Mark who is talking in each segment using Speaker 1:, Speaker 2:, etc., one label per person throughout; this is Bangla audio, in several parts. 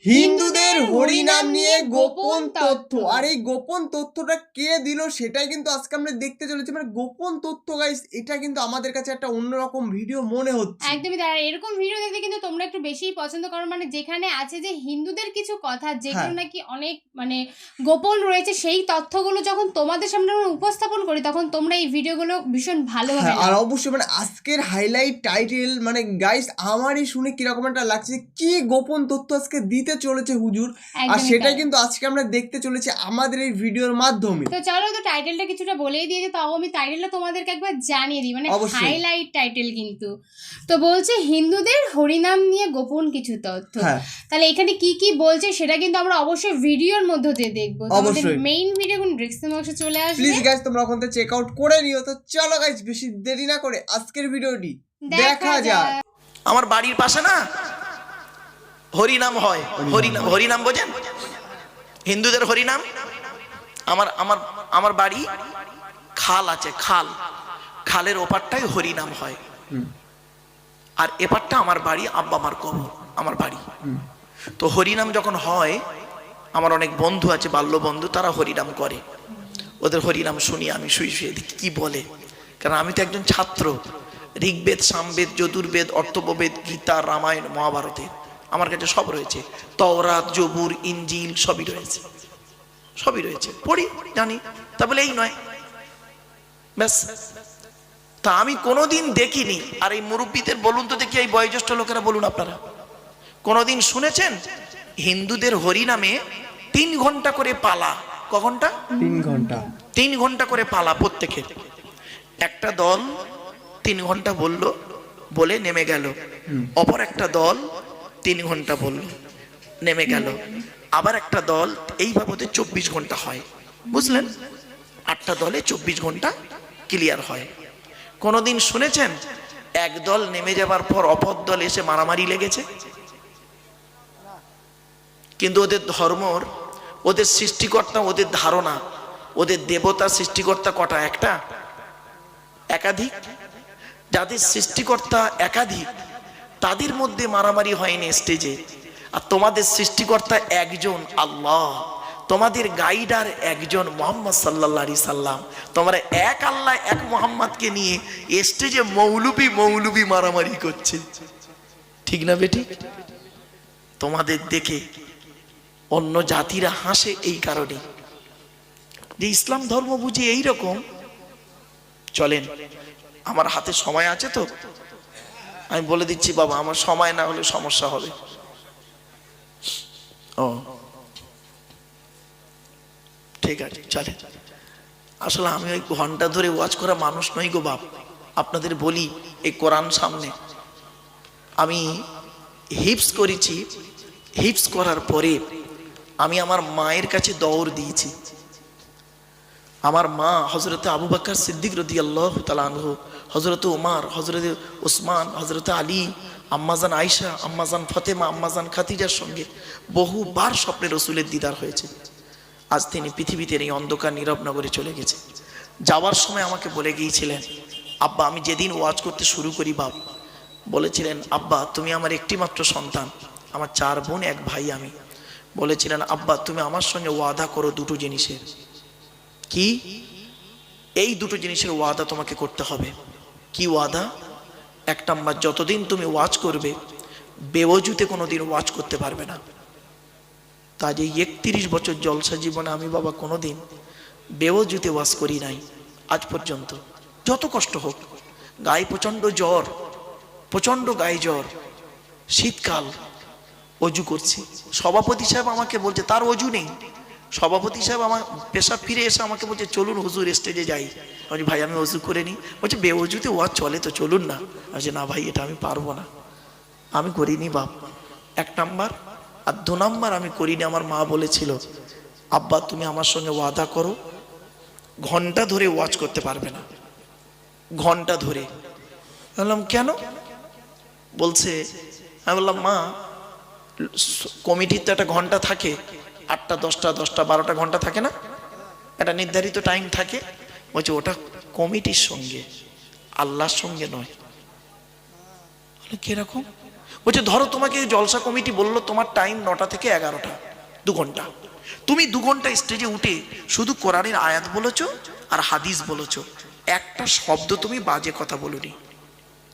Speaker 1: হিন্দুদের হরিনাম নিয়ে গোপন তথ্য। আর এই গোপন তথ্যটা কে দিল সেটাই কিন্তু আজকে আমরা দেখতে চলেছি। মানে গোপন তথ্য গাইস, এটা কিন্তু আমাদের কাছে একটা অন্যরকম ভিডিও মনে হচ্ছে।
Speaker 2: একদমই তাই। এরকম ভিডিও দেখতে কিন্তু তোমরা একটু বেশিই পছন্দ করো, মানে যেখানে আছে যে হিন্দুদের কিছু কথা যেগুলো নাকি অনেক মানে গোপন রয়েছে, সেই তথ্যগুলো যখন তোমাদের সামনে আমরা উপস্থাপন করি তখন তোমরা এই ভিডিওগুলো ভীষণ ভালোভাবে
Speaker 1: আর অবশ্যই মানে আজকের হাইলাইট টাইটেল মানে গাইস আমারই শুনে কিরকম একটা লাগছে, কি গোপন তথ্য আজকে দিতে চলেছে হুজুর, আর সেটাই কিন্তু আজকে আমরা দেখতে চলেছি আমাদের এই ভিডিওর মাধ্যমে।
Speaker 2: তো চলো, তো টাইটেলটা কিছুটা বলেই দিয়েছে, তাও আমি টাইটেলটা তোমাদেরকে একবার জানিয়ে দিই, মানে হাইলাইট টাইটেল কিন্তু। তো বলছে হিন্দুদের হরিনাম নিয়ে গোপন কিছু তথ্য। তাহলে এখানে কি কি বলছে সেটা কিন্তু আমরা অবশ্যই ভিডিওর মধ্যে দিয়ে দেখবো। আমাদের মেইন ভিডিও কোন ডেসক্রিপশন বক্সে চলে আসবে,
Speaker 1: প্লিজ গাইস তোমরা ওখান থেকে চেক আউট করে নিও। তো চলো গাইস বেশি দেরি না করে আজকের ভিডিওটি দেখা যাক।
Speaker 3: আমার বাড়ির পাশে না হরিনাম হয়। হরিনাম হরিনাম বোঝেন? হিন্দুদের হরিনাম। আমার আমার আমার বাড়ি খাল আছে, খাল, খালের ওপারটাই হরিনাম হয়, আর এপারটা আমার বাড়ি, আব্বা আমার কবর, আমার বাড়ি। তো হরিনাম যখন হয়, আমার অনেক বন্ধু আছে, বাল্য বন্ধু, তারা হরিনাম করে। ওদের হরিনাম শুনি আমি, শুয়ে শুয়ে দেখি কি বলে, কারণ আমি তো একজন ছাত্র। ঋগ্বেদ, সামবেদ, যজুর্বেদ, অর্থববেদ, গীতা, রামায়ণ, মহাভারতে আমার কাছে সব রয়েছে। তওরাত, জবুর, ইনজিল সবই রয়েছে, সবই রয়েছে, পড়ি, জানি। তা বলে এই নয় ব্যাস। তা আমি কোনোদিন দেখিনি। আর এই মুরব্বীদের বলুন তো দেখি, এই বয়োজ্যেষ্ঠ লোকেরা বলুন, আপনারা কোনোদিন শুনেছেন হিন্দুদের হরিনামে 3 ঘন্টা করে পালা? ক ঘন্টা?
Speaker 1: 3 ঘন্টা।
Speaker 3: 3 ঘন্টা করে পালা প্রত্যেকের। একটা দল 3 ঘন্টা বলল, বলে নেমে গেল। অপর একটা দল 3 ঘন্টা বলল, নেমে গেল। আবার একটা দল, এইভাবে 24 ঘন্টা হয়, বুঝলেন? 8টা দলে 24 ঘন্টা ক্লিয়ার হয়। কোনোদিন শুনেছেন এক দল নেমে যাবার পর অপর দল এসে মারামারি লেগেছে? কিন্তু ওদের ধর্মর, ওদের সৃষ্টিকর্তা, ওদের ধারণা, ওদের দেবতা সৃষ্টিকর্তা কটা? একটা? একাধিক? যাদের সৃষ্টিকর্তা একাধিক তাদের মধ্যে মারামারি হয়নি স্টেজে। আর তোমাদের সৃষ্টিকর্তা একজন, আল্লাহ। তোমাদের গাইডার একজন, মোহাম্মদ সাল্লাল্লাহু আলাইহি সাল্লাম। তোমরা এক আল্লাহ, এক মোহাম্মদকে নিয়ে স্টেজে মৌলবি মৌলবি মারামারি করছে, ঠিক না বেটি? তোমাদের দেখে অন্য জাতিরা হাসে এই কারণে যে ইসলাম ধর্ম বুঝি এইরকম। চলেন, আমার হাতে সময় আছে তো আমি বলে দিচ্ছি বাবা, আমার সময় না হলে সমস্যা হবে। ও ঠিক আছে, চলে। আসলে আমি ওই ঘন্টা ধরে ওয়াজ করা মানুষ নই গো বাপ। আপনাদের বলি, এই কোরআন সামনে আমি হিপস করেছি। হিপস করার পরে আমি আমার মায়ের কাছে দৌড় দিয়েছি। আমার মা হযরতে আবু বকর সিদ্দিক রাদিয়াল্লাহু তাআলা আনহু, হযরতে ওমর, হযরতে ওসমান, হযরতে আলী, আম্মাজান আয়েশা, আম্মাজান ফাতেমা, আম্মাজান খাদিজার সঙ্গে বহুবার স্বপ্নে রাসূলের দিদার হয়েছে। আজ তিনি পৃথিবীতে এই অন্ধকার নীরব নগরে চলে গেছে। যাওয়ার সময় আমাকে বলে গিয়েছিলেন, আব্বা আমি যেদিন ওয়াজ করতে শুরু করি বাপ, বলেছিলেন আব্বা তুমি আমার একটি মাত্র সন্তান, আমার 4 বোন 1 ভাই আমি। বলেছিলেন আব্বা তুমি আমার সঙ্গে ওয়াদা করো দুটো জিনিসের। কি? এই দুটো জিনিসের ওয়াদা তোমাকে করতে হবে। কি ওয়াদা? 1 নাম্বার, যতদিন তুমি ওয়াজ করবে বেওয়াজুতে কোনোদিন ওয়াজ করতে পারবে না। তা যে 31 বছর জলসা জীবনে আমি বাবা কোনোদিন বেওয়াজুতে ওয়াজ করি নাই আজ পর্যন্ত। যত কষ্ট হোক, গায়ে প্রচন্ড জ্বর, প্রচন্ড গায়ে জ্বর, শীতকাল, অজু করছি। সভাপতি সাহেব আমাকে বলছে, তার অজু নেই। সভাপতি সাহেব আমার পেশা ফিরে এসে আমাকে বলছে চলুন হুজুর স্টেজে যাই। আমি ভাই আমি অজু করে নিই। বলছে বেওজুতে ওয়াজ চলে তো, চলুন না। আমি না ভাই এটা আমি পারবো না, আমি করিনি বাপ। 1 নাম্বার। আর 2 নাম্বার আমি করিনি। আমার মা বলেছিল আব্বা তুমি আমার সঙ্গে ওয়াদা করো ঘন্টা ধরে ওয়াজ করতে পারবে না, ঘন্টা ধরে। বললাম কেন? বলছে, আমি বললাম মা কমিটির তো একটা ঘন্টা থাকে, 8টা 10টা 10টা 12টা ঘন্টা থাকে না, একটা নির্ধারিত টাইম থাকে। বলছে ওটা কমিটির সঙ্গে, আল্লাহর সঙ্গে নয়। কিরকম? বলছে ধরো তোমাকে জলসা কমিটি বললো তোমার টাইম 9টা থেকে 11টা, 2 ঘন্টা। তুমি 2 ঘন্টা স্টেজে উঠে শুধু কোরআনের আয়াত বলেছো আর হাদিস বলেছো, একটা শব্দ তুমি বাজে কথা বলোনি,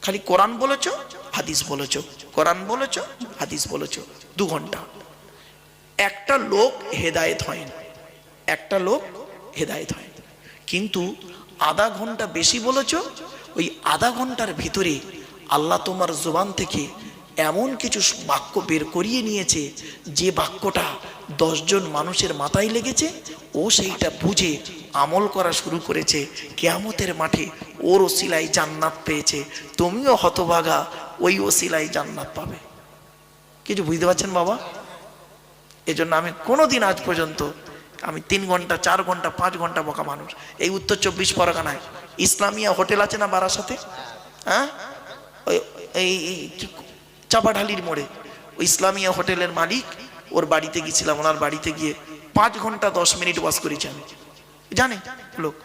Speaker 3: খালি কোরআন বলেছো হাদিস বলেছো, কোরআন বলেছো হাদিস বলেছো, 2 ঘন্টা। একটা লোক হেদায়েত হয়, একটা লোক হেদায়েত হয়। কিন্তু আধা ঘন্টা বেশি বলেছো, ওই আধা ঘন্টার ভিতরে আল্লাহ তোমার জবান থেকে এমন কিছু বাক্য বের করিয়ে নিয়েছে যে বাক্যটা 10 জন মানুষের মাথায় লেগেছে, ও সেইটা বুঝে আমল করা শুরু করেছে, কিয়ামতের মাঠে ওর ওসিলায় জান্নাত পেয়েছে, তুমিও হতভাগা ওই ওসিলায় জান্নাত পাবে। কিছু বুঝতে পারছেন বাবা? এজন্য আমি কোনোদিন আজ পর্যন্ত আমি 3 ঘন্টা 4 ঘন্টা 5 ঘন্টা বকা মানুষ। এই উত্তর 24 পরগনায় ইসলামিয়া হোটেল আছে না বারাসাতে, হ্যাঁ, এই চাপাঢালির মোড়ে ওই ইসলামিয়া হোটেলের মালিক, ওর বাড়িতে গিয়েছিলাম, ওনার বাড়িতে গিয়ে 5 ঘন্টা 10 মিনিট ওয়াজ করেছি আমি, জানে লোক,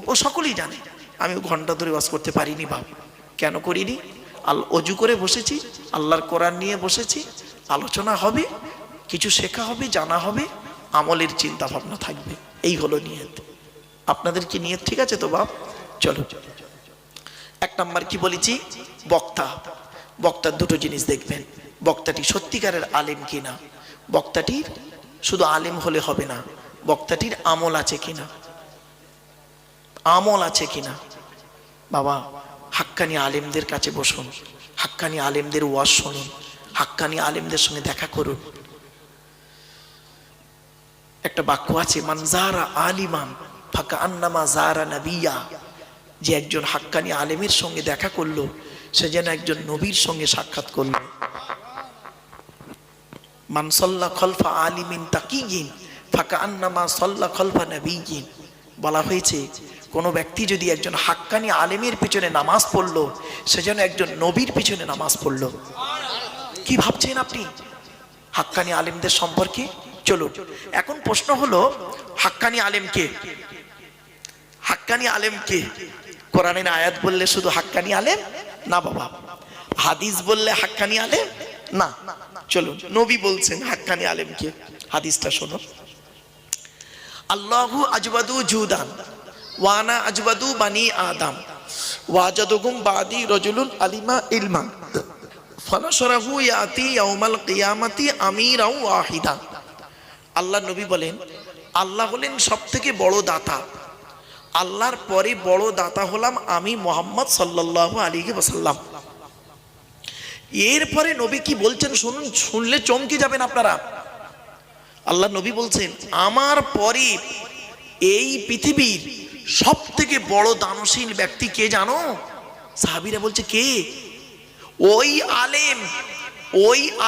Speaker 3: ও সকলেই জানে। আমি ঘন্টা ধরে ওয়াজ করতে পারিনি বাপ। কেন করিনি? অজু করে বসেছি, আল্লাহর কোরআন নিয়ে বসেছি, আলোচনা হবে, কিছু শেখা হবে, জানা হবে, আমলের চিন্তা ভাবনা থাকবে, এই হলো নিয়ত। আপনাদের কি নিয়ত ঠিক আছে তো বাপ? চলো, 1 নাম্বার কি বলেছি? বক্তা। বক্তার 2টো জিনিস দেখবেন, বক্তাটি সত্যিকারের আলেম কিনা, বক্তাটির শুধু আলেম হলে হবে না, বক্তাটির আমল আছে কিনা, আমল আছে কিনা। বাবা, হাক্কানি আলেমদের কাছে বসুন, হাক্কানি আলেমদের ওয়াজ শুনুন, হাক্কানি আলেমদের সঙ্গে দেখা করুন। একটা বাক্য আছে, মানজারা আলিমান ফাকা আন্নামা জারা নবিয়া, যে একজন হাক্কানি আলেমের সঙ্গে দেখা করলো সে যেন একজন নবীর সঙ্গে সাক্ষাৎ করলো। মান সাল্লা খলফা আলিমিন তাকিয়িন ফাকা আন্নামা সাল্লা খলফা নবিয়িন। বলা হয়েছে কোন ব্যক্তি যদি একজন হাক্কানি আলেমের পিছনে নামাজ পড়লো সে যেন একজন নবীর পিছনে নামাজ পড়লো। কি ভাবছেন আপনি হাক্কানি আলেমদের সম্পর্কে? চলো, এখন প্রশ্ন হলো, হাক্কানি আলেম কে? হাক্কানি আলেম কে? কোরআনের আয়াত বললে শুধু হাক্কানি আলেম না বাবা, হাদিস বললে হাক্কানি আলেম না। চলো, নবী বলছেন হাক্কানি আলেম কে, হাদিসটা শোনো। আল্লাহু আজবাদু জুদান ওয়ানা আজবাদু বানি আদম ওয়াজাদুকুম বাদি রাজুলুন আলিমা ইলমা ফানাশরাহু ইয়াতি ইয়াউমাল কিয়ামাতি আমিরাও ওয়াহিদা। আল্লাহ নবী বলেন, আল্লাহ হলেন সবথেকে বড় দাতা, আল্লাহর পরে বড় দাতা হলাম আমি মুহাম্মদ সাল্লাল্লাহু আলাইহি ওয়াসাল্লাম। এরপরে নবী কি বলছেন শুনুন, শুনলে চমকে যাবেন আপনারা। আল্লাহ নবী বলছেন, আমার পরে এই পৃথিবীর সব থেকে বড় দানশীল ব্যক্তি কে জানো? সাহাবীরা বলছে কে? ওই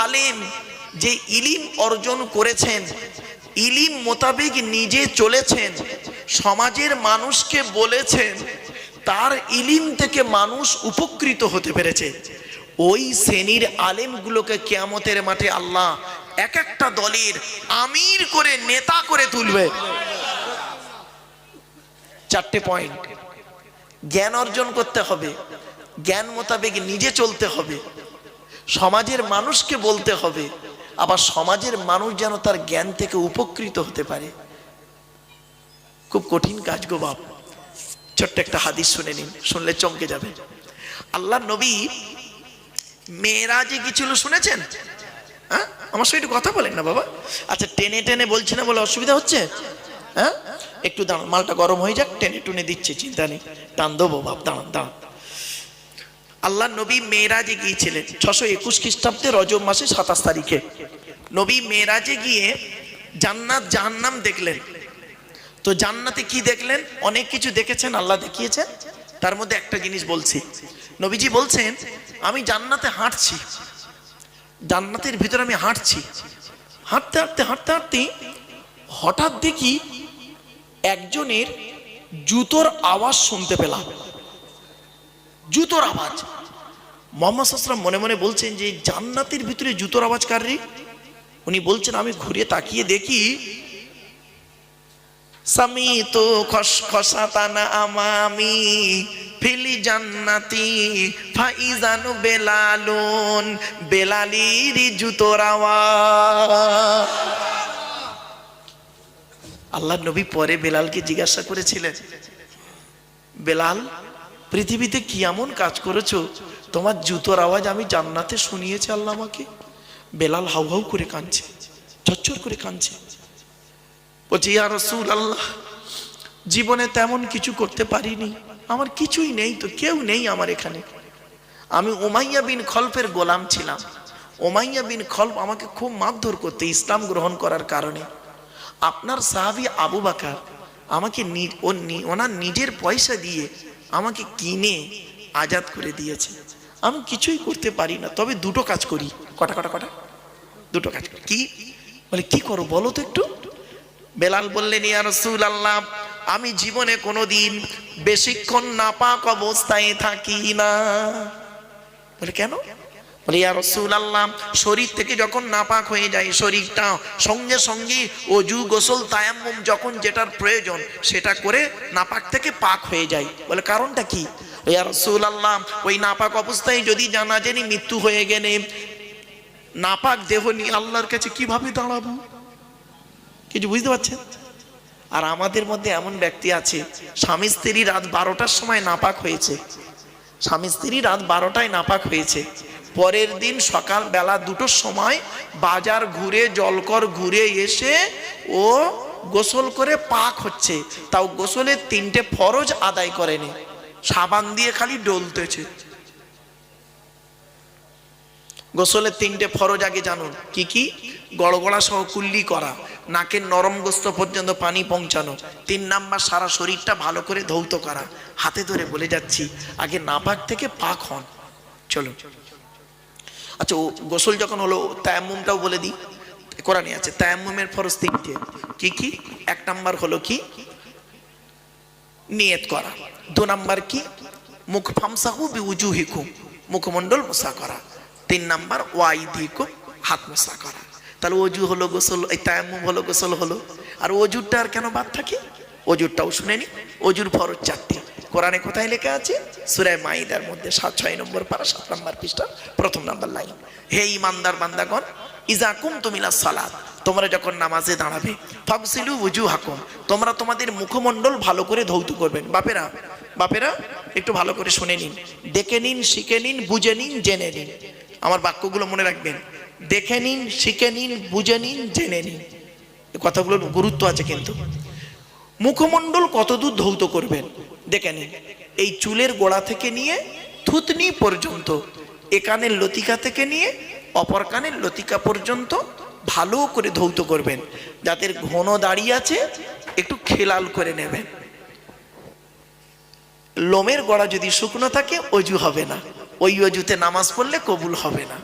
Speaker 3: আলেম যে ইলিম অর্জন করেছেন, ইলিম মোতাবেক নিজে চলেছেন, সমাজের মানুষকে বলেছেন, তার ইলিম থেকে মানুষ উপকৃত হতে পেরেছে। ওই শ্রেণীর আলেমগুলোকে কিয়ামতের মাঠে আল্লাহ এক একটা দলের আমির করে, নেতা করে তুলবে। 4টে পয়েন্ট। জ্ঞান অর্জন করতে হবে, জ্ঞান মোতাবেক নিজে চলতে হবে, সমাজের মানুষকে বলতে হবে, আবার সমাজের মানুষ যেন তার জ্ঞান থেকে উপকৃত হতে পারে। খুব কঠিন কাজ গো বাপ। ছোট্ট একটা হাদিস শুনে নিন, শুনলে চমকে যাবে। আল্লাহ নবী মেরাজে গিয়েছিল, শুনেছেন? হ্যাঁ, আমার সঙ্গে একটু কথা বলেন না বাবা। আচ্ছা, টেনে টেনে বলছি না বলে অসুবিধা হচ্ছে? হ্যাঁ, একটু দাঁড়ান, মালটা গরম হয়ে যাক, টেনে টুনে দিচ্ছি, চিন্তা নেই, টান দেবো বাপ, দাঁড়ান দাঁড়ান। আল্লাহ নবী মেরাজে গিয়েছিলেন 621 খ্রিস্টাব্দে রজব মাসে 27 তারিখে। নবী মেরাজে গিয়ে জান্নাত জাহান্নাম দেখলেন। তো জান্নাতে কি দেখলেন? অনেক কিছু দেখেছেন, আল্লাহ দেখিয়েছেন, তার মধ্যে একটা জিনিস বলছি। নবীজি বলছেন, আমি জান্নাতে হাঁটছি, জান্নাতের ভিতরে আমি হাঁটছি, হাঁটতে হাঁটতে হাঁটতে হাঁটতে হঠাৎ দেখি একজনের জুতোর আওয়াজ শুনতে পেলাম, জুতোর আওয়াজ। মুহাম্মদ সাল্লাল্লাহু আলাইহি ওয়াসাল্লাম মনে মনে বলছেন যে জান্নাতের ভিতরে জুতোর আওয়াজ কার রে? উনি বলছেন, আমি ঘুরে তাকিয়ে দেখি সামিতু খসখসাতানা আমামি ফিলি জান্নাতি ফাইজানু বেলালুন বেলালির জুতোর আওয়াজ। আল্লাহর নবী পরে বেলালকে জিজ্ঞাসা করেছিলেন, বেলাল, পৃথিবীতে কি এমন কাজ করেছো তোমার জুতোর আওয়াজ আমি জান্নাতে শুনিয়েছি আল্লাহ আমাকে? বেলাল হাউ হাউ করে কাঁদছে, চচ্চর করে কাঁদছে, বলছে ইয়া রাসূলুল্লাহ, জীবনে তেমন কিছু করতে পারিনি, আমার কিছুই নেই তো, কেউ নেই আমার এখানে। আমি উমাইয়া বিন খলফের গোলাম ছিলাম। উমাইয়া বিন খলফ আমাকে খুব মারধর করতে ইসলাম গ্রহণ করার কারণে। আপনার সাহাবী আবু বকর আমাকে ওনার নিজের পয়সা দিয়ে আমাকে কিনে আজাদ করে দিয়েছে। আমি কিছুই করতে পারি না, তবে দুটো কাজ করি। কটা কটা কটা? দুটো কাজ করি। কি বলে? কি করো বলো তো একটু। বেলাল বললেন, ইয়া রাসূলুল্লাহ, আমি জীবনে কোনোদিন বেশিক্ষণ নাপাক অবস্থায় থাকি না। বলে কেন? বলে ইয়া রাসূলুল্লাহ, শরীর থেকে যখন নাপাক হয়ে যায় শরীরটা, সঙ্গে সঙ্গে ওযু গোসল তায়াম্মুম যখন যেটার প্রয়োজন সেটা করে নাপাক থেকে পাক হয়ে যায়। বলে কারণটা কি? ইয়া রাসূলুল্লাহ, ওই নাপাক অবস্থায় যদি জানাজানি মৃত্যু হয়ে গেলে নাপাক দেহ নিয়ে আল্লাহর কাছে কিভাবে দাঁড়াবো? কিছু বুঝতে পারছেন? আর আমাদের মধ্যে এমন ব্যক্তি আছে, স্বামী স্ত্রী রাত 12টার সময় নাপাক হয়েছে, স্বামী স্ত্রী রাত 12টায় নাপাক হয়েছে, পরের দিন সকাল বেলা 2টোর সময় বাজার ঘুরে জলকর ঘুরে এসে ও গোসল করে পাক হচ্ছে, তাও গোসলের 3টে ফরজ আদায় করেনি, সাবান দিয়ে খালি ডলতেছে। গোসলের 3টে ফরজ আগে জানুন কি কি? গড়গড়া সহ কুল্লি করা, নাকের নরম গোস্ত পর্যন্ত পানি পৌঁছানো, 3 নাম্বার সারা শরীরটা ভালো করে ধৌত করা। হাতে ধরে বলে যাচ্ছি, আগে নাপাক থেকে পাক হন। চলো, আচ্ছা, ও গোসল যখন হলো তায়াম্মুমটাও বলে দিই, কোরআনে আছে তায়াম্মুমের ফরজ 3টে। কি কি? 1 নাম্বার হলো কি? নিয়ত করা। 2 নাম্বার কি? মুখ ফামসাহু বিউজুহিকুম, মুখমণ্ডল মোসা করা। 3 নাম্বার ওয়াইদিকুম, হাত মোসা করা। তাহলে অজু হলো গোসল, এই তায়াম্মুম হলো গোসল হলো। আর অজুরটা আর কেন বাদ থাকে? অজুরটাও শুনে নি। অজুর ফরজ 4টে। কোরআনে কোথায় লেখা আছে? সূরা মাইদার মধ্যে 7-6 নম্বর পারা 7 নম্বর পৃষ্ঠা 1ম নাম্বার লাইন। হে ঈমানদার বান্দাগণ, ইজা কুমতুম ইলাস সালাত, তোমরা যখন নামাজে দাঁড়াবে, ফাগসিলু ওযুহাকুম, তোমরা তোমাদের মুখমণ্ডল ভালো করে ধৌত করবেন। বাপেরা বাপেরা একটু ভালো করে শুনে নিন, দেখে নিন, শিখে নিন, বুঝে নিন, জেনে নিন। আমার বাক্যগুলো মনে রাখবেন। দেখে নিন, শিখে নিন, বুঝে নিন, জেনে নিন। এই কথাগুলোর গুরুত্ব আছে কিন্তু। মুখমণ্ডল কতদূর ধৌত করবেন দেখে নিন। এই চুলের গোড়া থেকে নিয়ে থুতনি পর্যন্ত, এ কানের লতিকা থেকে নিয়ে অপর কানের লতিকা পর্যন্ত ভালো করে ধৌত করবেন। যাদের ঘন দাড়ি আছে একটু খেলাল করে নেবেন। লোমের গোড়া যদি শুকনো থাকে অজু হবে না, ওই অজুতে নামাজ পড়লে কবুল হবে না।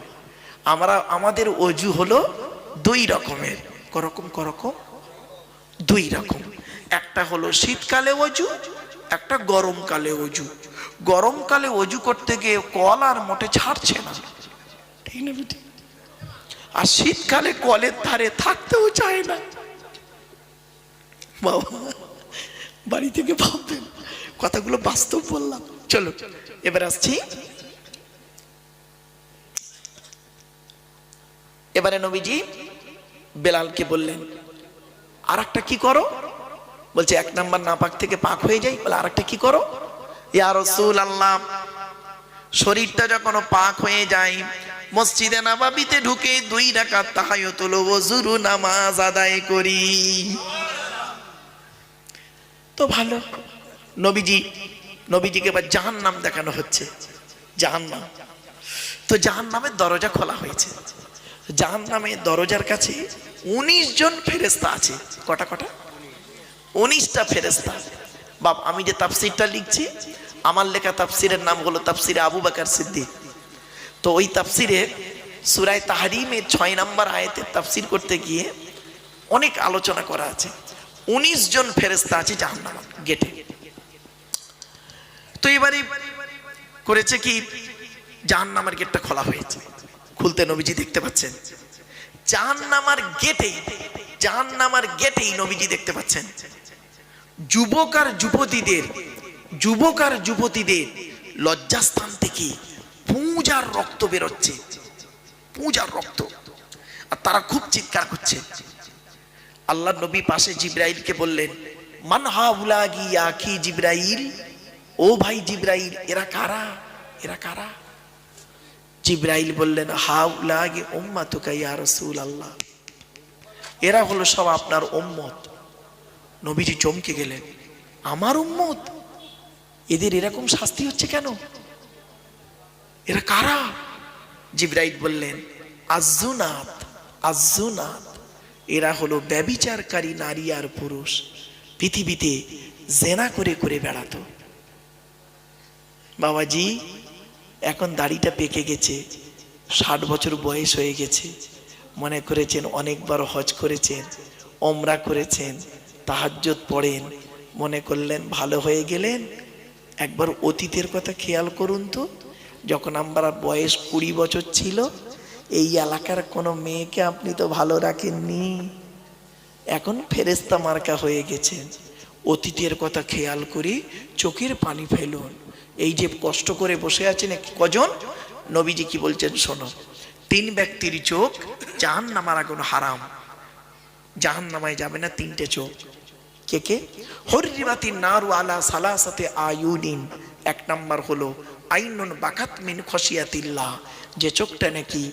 Speaker 3: আমাদের অজু হলো 2 রকমের। করকম 2 রকম। একটা হলো শীতকালে অজু, একটা গরমকালে অজু। গরমকালে অজু করতে গিয়ে কল আর মোটে ছাড়ছে না, ঠিক না বেটি? আর শীতকালে কলের ধারে থাকতেও চায় না। বাবা বাড়ি থেকে ভাববেন, কথাগুলো বাস্তব বললাম। চলো এবার আসছি। এবারে নবীজি বেলালকে বললেন, আর একটা কি করো? বলছে 1 নাম্বার নাপাক থেকে পাক হয়ে যায়। বলে আর একটা কি করো? ইয়া রাসূলুল্লাহ, শরীরটা যখন পাক হয়ে যায় মসজিদে নববীতে ঢুকে 2 রাকাত তাহাজ্জুদুল ওযুর নামাজ আদায় করি। তো ভালো। নবীজিকে এবার জাহান্নাম দেখানো হচ্ছে। জাহান্নাম। তো জাহান্নামের দরজা খোলা হয়েছে। জাহান্নামের দরজার কাছে 19 জন ফেরেশতা আছে। কটা? 19টা ফেরেশতা। বাপ, আমি যে তাফসীরটা লিখছি, আমার লেখা তাফসীরের নাম হলো তাফসীরে আবু বকর সিদ্দিক। তো ওই তাফসীরে সূরা তাহরীমের 6 নম্বর আয়াতের তাফসীর করতে গিয়ে অনেক আলোচনা করা আছে। 19 জন ফেরেশতা আছে জাহান্নামের গেটে। তো এবারে করেছে কি, জাহান্নামের গেটটা খোলা হয়েছে। খুলতে নবীজি দেখতে পাচ্ছেন জাহান্নামের গেটেই নবীজি দেখতে পাচ্ছেন যুবক আর যুবতীদের লজ্জাস্থান থেকে পূজার রক্ত বেরোচ্ছে, পূজার রক্ত, আর তারা খুব চিৎকার করছে। আল্লাহ নবী পাশে জিব্রাইলকে বললেন, মান হাউলাগি ইয়া আখি জিব্রাইল, ও ভাই জিব্রাইল, এরা কারা, এরা কারা? জিব্রাইল বললেন, হাউলাগি উম্মাতুকা ইয়া রাসূলুল্লাহ, এরা হলো সব আপনার উম্মত। নবীজি চমকে গেলেন, আমার উম্মত, এদের এরকম শাস্তি হচ্ছে কেন, এরা কারা? জিব্রাইল বললেন, আযুনাত, আযুনাত, এরা হলো ব্যভিচারকারী নারী আর পুরুষ, পৃথিবীতে জেনা করে করে বেড়াতো। বাবাজি এখন দাড়িটা পেকে গেছে, 60 বছর বয়স হয়ে গেছে, মনে করেছেন অনেকবার হজ করেছেন, ওমরা করেছেন, তাহাজ্জুদ পড়েন, মনে করলেন ভালো হয়ে গেলেন। একবার অতীতের কথা খেয়াল করুন তো, যখন আমরা বয়স 20 বছর ছিল, এই এলাকার কোনো মেয়েকে আপনি তো ভালো রাখেননি, এখন ফেরেশতা মার্কা হয়ে গেছেন। অতীতের কথা খেয়াল করে চোখের পানি ফেলুন। এই যে কষ্ট করে বসে আছেন কজন, নবীজি কি বলছেন শোনো, 3 ব্যক্তির চোখ জাহান্নামের আগুন হারাম, জাহান্নামায় যাবে না 3টে চোখ। কে কে? হরিবাতিন নারু আলা সালাসাতে আয়ুনিন, 1 নাম্বার হলো আইনুন বাকাত মিন খশিয়াতিল্লাহ, যে চোখটা নাকি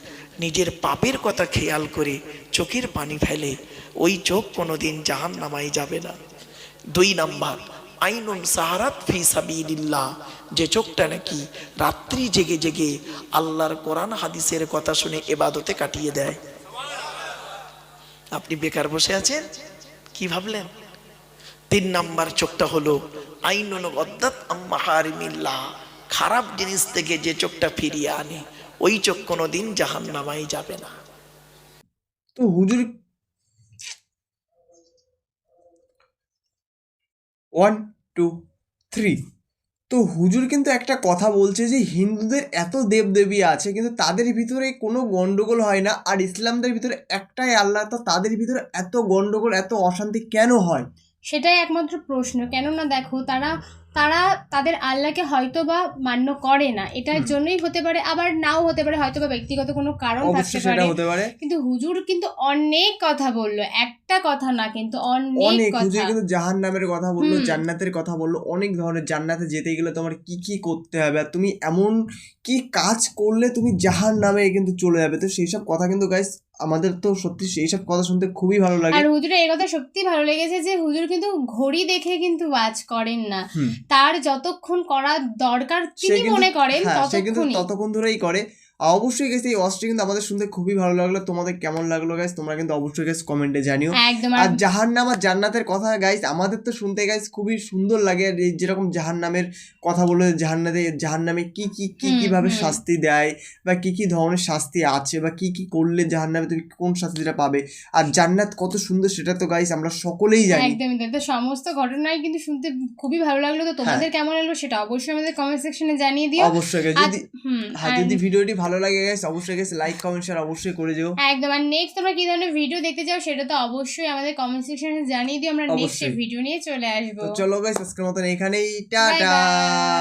Speaker 3: নিজের পাপের কথা খেয়াল করে চোখের পানি ফেলে, ওই চোখ কোনোদিন জাহান্নামায় যাবে না। 2 নাম্বার আইনুন সাহারাত ফি সাবিলিল্লাহ, যে চোখটা নাকি রাত্রি জেগে জেগে আল্লাহর কোরআন হাদিসের কথা শুনে ইবাদতে কাটিয়ে দেয়। আপনি বেকার বসে আছেন, কি ভাবলেন? 3 নাম্বার চোখটা হলো আইনুন গদ্দাত আম্মা হারিমিল্লাহ, খারাপ জিনিস থেকে যে চোখটা ফিরিয়ে আনে, ওই চোখ কোনোদিন জাহান্নামায় যাবে না।
Speaker 1: তো হুজুর 1 2 3, তো হুজুর কিন্তু একটা কথা বলছে যে হিন্দুদের এত দেবদেবী আছে কিন্তু তাদের ভিতরে কোনো গন্ডগোল হয় না, আর ইসলামদের ভিতরে একটাই আল্লাহ, তো তাদের ভিতরে এত গন্ডগোল এত অশান্তি কেন হয়?
Speaker 2: সেটাই একমাত্র প্রশ্ন। কেননা দেখো, তারা তাদের আল্লাহকে হয়তো বা মান্য করে না, এটার জন্যই হতে পারে, আবার নাও হতে পারে, হয়তো বা ব্যক্তিগত কোনো কারণ থাকতে পারে। কিন্তু হুজুর কিন্তু অনেক কথা বললো, একটা কথা না কিন্তু অনেক কথা।
Speaker 1: হুজুর কিন্তু জাহান্নামের কথা বললো, জান্নাতের কথা বললো, অনেক ধরনের। জান্নাতে যেতে গেলে তোমার কি কি করতে হবে, আর তুমি এমন কি কাজ করলে তুমি জাহান্নামে কিন্তু চলে যাবে। তো সেই সব কথা কিন্তু গাইস আমাদের তো সত্যি সেই সব কথা শুনতে খুবই ভালো লাগে।
Speaker 2: আর হুজুরের এই কথা সত্যি ভালো লেগেছে যে হুজুর কিন্তু ঘড়ি দেখে কিন্তু ওয়াজ করেন না, তার যতক্ষণ করা দরকার তিনি মনে করেন
Speaker 1: ততক্ষণ ধরেই করে। অবশ্যই গাইস এই ওয়াজটা কিন্তু আমাদের শুনতে খুবই ভালো লাগলো। তোমাদের কেমন লাগলো গাইস তোমরা কিন্তু অবশ্যই গাইস কমেন্টে জানিও। আর জাহান্নাম আর জান্নাতের কথা গাইস আমাদের তো শুনতে গাইস খুবই সুন্দর লাগে। আর যেরকম জাহান্নামের কথা বলে, জাহান্নামে কি কি কিভাবে শাস্তি দেয়, বা কি কি ধরনের শাস্তি আছে, বা কি কি করলে জাহান্নামে তুমি কোন শাস্তিটা পাবে, আর জান্নাত কত সুন্দর সেটা তো গাইস আমরা সকলেই জানি।
Speaker 2: একদমই তাই। তো সমস্ত ঘটনাই কিন্তু শুনতে খুবই ভালো লাগলো। তো তোমাদের কেমন লাগলো সেটা অবশ্যই আমাদের কমেন্ট সেকশনে জানিয়ে দিও।
Speaker 1: অবশ্যই যদি ভিডিওটি ভালো লাগে গাইস অবশ্যই গাইস লাইক কমেন্ট শেয়ার অবশ্যই করে দিও।
Speaker 2: একদম। আর নেক্সট তোমরা কি ধরনের ভিডিও দেখতে চাও সেটা তো অবশ্যই আমাদের কমেন্ট সেকশনে জানিয়ে দিও, আমরা নেক্সট ভিডিও নিয়ে চলে আসবো।
Speaker 1: তো চলো গাইস আজকের মতন এখানেই, টাটা।